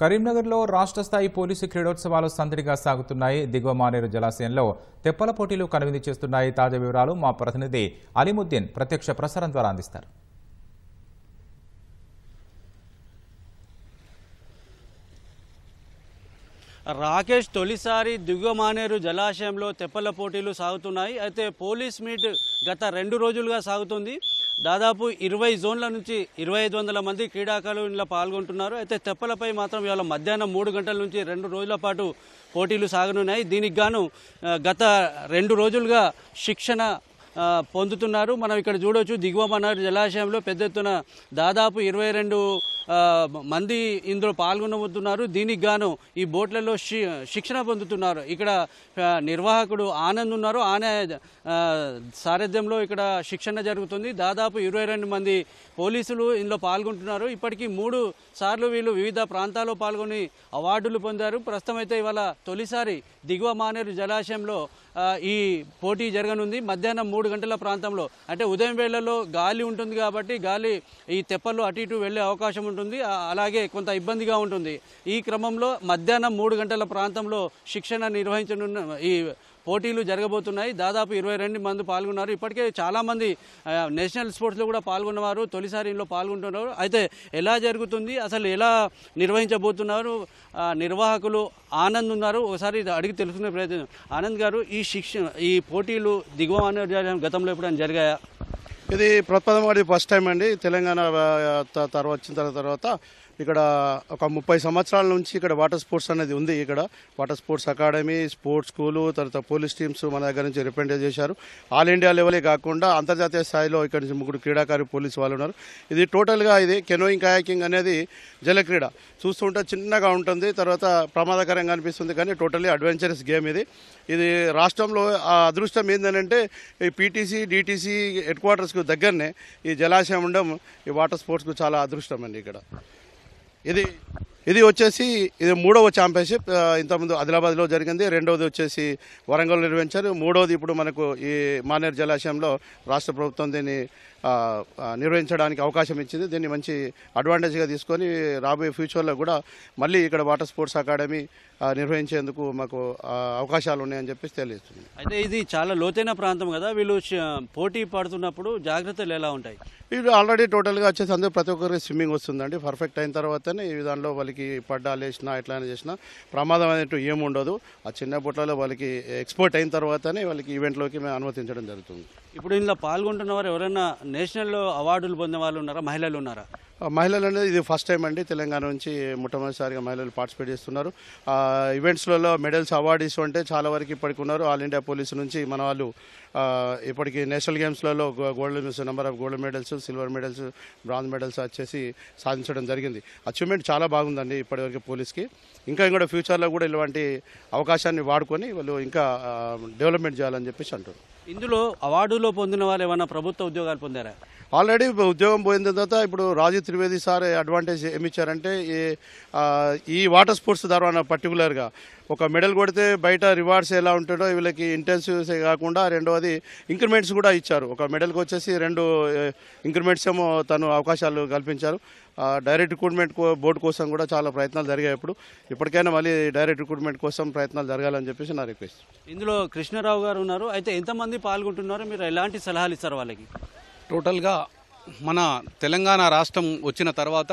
కరీంనగర్లో రాష్ట్ర స్థాయి పోలీసు క్రీడోత్సవాలు సందడిగా సాగుతున్నాయి. దిగువ మానేరు జలాశయంలో తెప్పల పోటీలు కనువిందు చేస్తున్నాయి. తాజా వివరాలు మా ప్రతినిధి అలీముద్దీన్ ప్రత్యక్ష ప్రసారం ద్వారా అందిస్తారు. రాకేష్, తొలిసారి దిగువ మానేరు జలాశయంలో తెప్పల పోటీలు సాగుతున్నాయి. అయితే పోలీస్ మీట్ గత 2 రోజులుగా సాగుతుంది. దాదాపు 20 జోన్ల నుంచి 2500 మంది క్రీడాకారులు ఇందులో పాల్గొంటున్నారు. అయితే తెప్పలపై మాత్రం ఇవాళ మధ్యాహ్నం 3 గంటల నుంచి 2 రోజుల పాటు పోటీలు సాగనున్నాయి. దీనికి గాను గత 2 రోజులుగా శిక్షణ పొందుతున్నారు. మనం ఇక్కడ చూడవచ్చు, దిగువ మానేరు జలాశయంలో పెద్ద ఎత్తున దాదాపు 22 మంది ఇందులో పాల్గొనబోతున్నారు. దీనికి గాను ఈ బోట్లలో శిక్షణ పొందుతున్నారు. ఇక్కడ నిర్వాహకుడు ఆనంద్ ఉన్నారు. ఆయన సారథ్యంలో ఇక్కడ శిక్షణ జరుగుతుంది. దాదాపు 22 మంది పోలీసులు ఇందులో పాల్గొంటున్నారు. ఇప్పటికీ 3 సార్లు వీళ్ళు వివిధ ప్రాంతాల్లో పాల్గొని అవార్డులు పొందారు. ప్రస్తుతం అయితే ఇవాళ తొలిసారి దిగువ మానేరు జలాశయంలో ఈ పోటీ జరగనుంది. మధ్యాహ్నం 3 గంటల ప్రాంతంలో, అంటే ఉదయం వేళల్లో గాలి ఉంటుంది కాబట్టి గాలి ఈ తెప్పలు అటు ఇటు వెళ్ళే అవకాశం ఉంటుంది. అలాగే కొంత ఇబ్బందిగా ఉంటుంది. ఈ క్రమంలో మధ్యాహ్నం 3 గంటల ప్రాంతంలో శిక్షణ నిర్వహించనున్న ఈ పోటీలు జరగబోతున్నాయి. దాదాపు 22 మంది పాల్గొన్నారు. ఇప్పటికే చాలామంది నేషనల్ స్పోర్ట్స్లో కూడా పాల్గొన్నవారు తొలిసారి ఇందులో పాల్గొంటున్నారు. అయితే ఎలా జరుగుతుంది, అసలు ఎలా నిర్వహించబోతున్నారు, నిర్వాహకులు ఆనంద్ ఉన్నారు. ఒకసారి అడిగి తెలుసుకునే ప్రయత్నం. ఆనంద్ గారు, ఈ పోటీలు దిగువ మానేరు గతంలో ఎప్పుడైనా జరిగాయా? ఇది ప్రథమ ఫస్ట్ టైం అండి. తెలంగాణ వచ్చిన తర్వాత ఇక్కడ ఒక 30 సంవత్సరాల నుంచి ఇక్కడ వాటర్ స్పోర్ట్స్ అనేది ఉంది. ఇక్కడ water sports academy, sports school, తర్వాత పోలీస్ టీమ్స్ మన దగ్గర నుంచి రిప్రజెంట్ చేశారు. ఆల్ ఇండియా లెవెలే కాకుండా అంతర్జాతీయ స్థాయిలో ఇక్కడ నుంచి 3 క్రీడాకారు పోలీసు వాళ్ళు ఉన్నారు. ఇది టోటల్గా ఇది కెనోయింగ్, కయాకింగ్ అనేది జలక్రీడ. చూస్తుంటే చిన్నగా ఉంటుంది, తర్వాత ప్రమాదకరంగా అనిపిస్తుంది, కానీ టోటల్లీ అడ్వెంచరస్ గేమ్ ఇది. ఇది రాష్ట్రంలో అదృష్టం ఏంటంటే ఈ పీటీసీ, డిటీసీ హెడ్ క్వార్టర్స్కు దగ్గరనే ఈ జలాశయం ఉండడం ఈ వాటర్ స్పోర్ట్స్కు చాలా అదృష్టం అండి. ఇక్కడ ఇది వచ్చేసి ఇది 3వ ఛాంపియన్షిప్. ఇంతకుముందు ఆదిలాబాద్లో జరిగింది. 2వది వచ్చేసి వరంగల్ నిర్వహించారు. 3వది ఇప్పుడు మనకు ఈ మానేరు జలాశయంలో రాష్ట్ర ప్రభుత్వం దీన్ని నిర్వహించడానికి అవకాశం ఇచ్చింది. దీన్ని మంచి అడ్వాంటేజ్గా తీసుకొని రాబోయే ఫ్యూచర్లో కూడా మళ్ళీ ఇక్కడ వాటర్ స్పోర్ట్స్ అకాడమీ నిర్వహించేందుకు మాకు అవకాశాలు ఉన్నాయని చెప్పేసి తెలియజేస్తుంది. అయితే ఇది చాలా లోతైన ప్రాంతం కదా, వీళ్ళు పోటీ పడుతున్నప్పుడు జాగ్రత్తలు ఎలా ఉంటాయి? వీళ్ళు ఆల్రెడీ టోటల్గా వచ్చేసి అందరూ ప్రతి ఒక్కరికి స్విమ్మింగ్ వస్తుందండి. పర్ఫెక్ట్ అయిన తర్వాతనే ఈ విధానంలో వాళ్ళకి పడ్డాలు వేసినా ఎట్లా చేసినా ప్రమాదం అనేట్టు ఏముండదు. ఆ చిన్న బుట్లలో వాళ్ళకి ఎక్స్పోర్ట్ అయిన తర్వాతనే వాళ్ళకి ఈవెంట్లోకి మేము అనుమతించడం జరుగుతుంది. ఇప్పుడు ఇందులో పాల్గొంటున్న వారు ఎవరైనా నేషనల్ అవార్డులు పొందిన వాళ్ళు ఉన్నారా, మహిళలు ఉన్నారా? మహిళలు అనేది ఇది ఫస్ట్ టైం అండి. తెలంగాణ నుంచి మొట్టమొదటిసారిగా మహిళలు పార్టిసిపేట్ చేస్తున్నారు. ఈవెంట్స్లలో మెడల్స్ అవార్డు ఇస్తుంటే చాలా వరకు ఇప్పటికి ఉన్నారు. ఆల్ ఇండియా పోలీసు నుంచి మన వాళ్ళు ఇప్పటికి నేషనల్ గేమ్స్లలో number of gold medals, silver medals, bronze medals వచ్చేసి సాధించడం జరిగింది. అచీవ్మెంట్ చాలా బాగుందండి ఇప్పటివరకు పోలీస్కి. ఇంకా కూడా ఫ్యూచర్లో కూడా ఇలాంటి అవకాశాన్ని వాడుకొని వాళ్ళు ఇంకా డెవలప్మెంట్ చేయాలని చెప్పేసి అంటారు. ఇందులో అవార్డులో పొందిన వాళ్ళు ఏమైనా ప్రభుత్వ ఉద్యోగాలు పొందారా? ఆల్రెడీ ఉద్యోగం పోయిన తర్వాత ఇప్పుడు రాజీవ్ త్రివేది సార్ అడ్వాంటేజ్ ఏమిచ్చారంటే ఈ వాటర్ స్పోర్ట్స్ ద్వారా పర్టికులర్గా ఒక మెడల్ కొడితే బయట రివార్డ్స్ ఎలా ఉంటుందో వీళ్ళకి ఇంటెన్సివ్స్ కాకుండా 2వది ఇంక్రిమెంట్స్ కూడా ఇచ్చారు. ఒక మెడల్కి వచ్చేసి 2 ఇంక్రిమెంట్స్ ఏమో తను అవకాశాలు కల్పించారు. డైరెక్ట్ రిక్రూట్మెంట్ బోర్డు కోసం కూడా చాలా ప్రయత్నాలు జరిగాయి. ఇప్పటికైనా మళ్ళీ డైరెక్ట్ రిక్రూట్మెంట్ కోసం ప్రయత్నాలు జరగాలని చెప్పేసి నా రిక్వెస్ట్. ఇందులో కృష్ణారావు గారు ఉన్నారు. అయితే ఎంతమంది పాల్గొంటున్నారో, మీరు ఎలాంటి సలహాలు ఇస్తారు వాళ్ళకి? టోటల్గా మన తెలంగాణ రాష్ట్రం వచ్చిన తర్వాత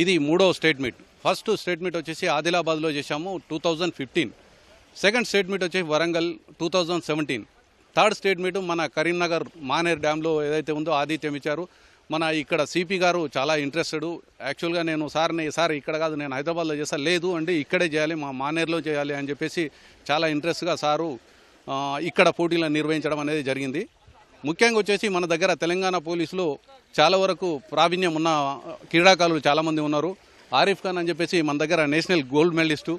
ఇది 3వ state meet. First state meet వచ్చేసి ఆదిలాబాద్లో చేశాము 2015. సెకండ్ స్టేట్ మీట్ వచ్చేసి వరంగల్ 2017. థర్డ్ స్టేట్ మీట్ మన కరీంనగర్ మానేర్ డ్యాంలో ఏదైతే ఉందో ఆతిథ్యం ఇచ్చారు. మన ఇక్కడ సిపి గారు చాలా ఇంట్రెస్టెడ్. యాక్చువల్గా నేను సార్ ఇక్కడ కాదు, నేను హైదరాబాద్లో చేస్తాను, లేదు అంటే ఇక్కడే చేయాలి, మా మానేర్లో చేయాలి అని చెప్పేసి చాలా ఇంట్రెస్ట్గా సారు ఇక్కడ పోటీలను నిర్వహించడం అనేది జరిగింది. ముఖ్యంగా వచ్చేసి మన దగ్గర తెలంగాణ పోలీసులో చాలా వరకు ప్రావీణ్యం ఉన్న క్రీడాకారులు చాలామంది ఉన్నారు. ఆరిఫ్ ఖాన్ అని చెప్పేసి మన దగ్గర నేషనల్ గోల్డ్ మెడలిస్టు.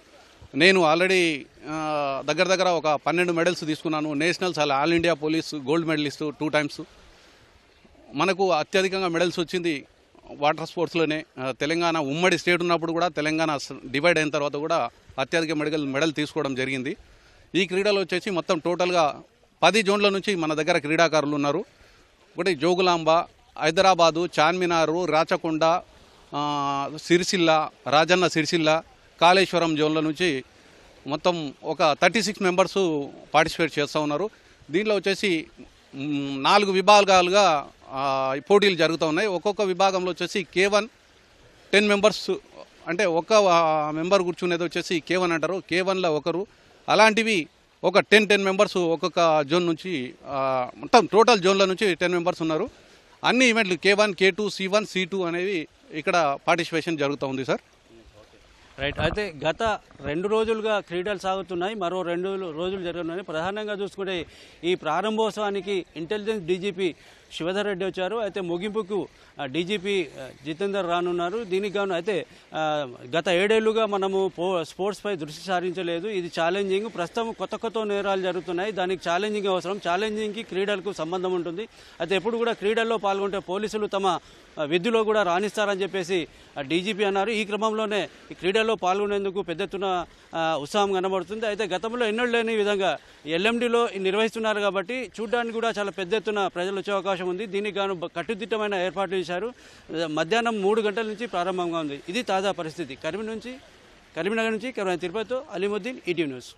నేను ఆల్రెడీ దగ్గర ఒక 12 మెడల్స్ తీసుకున్నాను. Nationals all India police gold medallist 2 times. మనకు అత్యధికంగా మెడల్స్ వచ్చింది వాటర్ స్పోర్ట్స్లోనే. తెలంగాణ ఉమ్మడి స్టేట్ ఉన్నప్పుడు కూడా, తెలంగాణ డివైడ్ అయిన తర్వాత కూడా అత్యధిక మెడల్ తీసుకోవడం జరిగింది. ఈ క్రీడలు వచ్చేసి మొత్తం టోటల్గా 10 జోన్ల నుంచి మన దగ్గర క్రీడాకారులు ఉన్నారు. ఒకటి జోగులాంబ, హైదరాబాదు, చార్మినారు, రాచకొండ, సిరిసిల్ల, రాజన్న సిరిసిల్ల, కాళేశ్వరం జోన్ల నుంచి మొత్తం ఒక 36 మెంబర్స్ పార్టిసిపేట్ చేస్తూ ఉన్నారు. దీనిలో వచ్చేసి 4 విభాగాలుగా పోటీలు జరుగుతూ ఉన్నాయి. ఒక్కొక్క విభాగంలో వచ్చేసి K1 10 మెంబర్స్, అంటే ఒక మెంబర్ కూర్చునేది వచ్చేసి K1 అంటారు. K1లో ఒకరు, అలాంటివి ఒక 10 మెంబర్స్ ఒక్కొక్క జోన్ నుంచి, మొత్తం టోటల్ జోన్ల నుంచి 10 మెంబర్స్ ఉన్నారు. అన్ని ఈవెంట్లు K1, K2, C1, C2 అనేవి ఇక్కడ పార్టిసిపేషన్ జరుగుతూ ఉంది సార్. రైట్. అయితే గత 2 రోజులుగా క్రీడలు సాగుతున్నాయి, మరో 2 రోజులు జరగనున్నాయి. ప్రధానంగా చూసుకుంటే ఈ ప్రారంభోత్సవానికి ఇంటెలిజెన్స్ డీజీపీ శివధర్ రెడ్డి వచ్చారు. అయితే ముగింపుకు డీజీపీ జితేందర్ రానున్నారు. దీనికి గాను అయితే గత 7 ఏళ్లుగా మనము స్పోర్ట్స్పై దృష్టి సారించలేదు. ఇది ఛాలెంజింగ్. ప్రస్తుతం కొత్త నేరాలు జరుగుతున్నాయి. దానికి ఛాలెంజింగ్ అవసరం. ఛాలెంజింగ్కి క్రీడలకు సంబంధం ఉంటుంది. అయితే ఎప్పుడు కూడా క్రీడల్లో పాల్గొంటే పోలీసులు తమ విధులో కూడా రాణిస్తారని చెప్పేసి డీజీపీ అన్నారు. ఈ క్రమంలోనే ఈ క్రీడల్లో పాల్గొనేందుకు పెద్ద ఎత్తున ఉత్సాహం కనబడుతుంది. అయితే గతంలో ఎన్నడూ లేని విధంగా ఎల్ఎండిలో నిర్వహిస్తున్నారు కాబట్టి చూడడానికి కూడా చాలా పెద్ద ఎత్తున ప్రజలు వచ్చే అవకాశం ఉంది. దీనికి గాను కట్టుదిట్టమైన ఏర్పాట్లు చేశారు. మధ్యాహ్నం 3 గంటల నుంచి ప్రారంభంగా ఉంది. ఇది తాజా పరిస్థితి. కరీంనగర్ నుంచి తిరుపతితో అలీముద్దీన్, ఈటీవీ న్యూస్.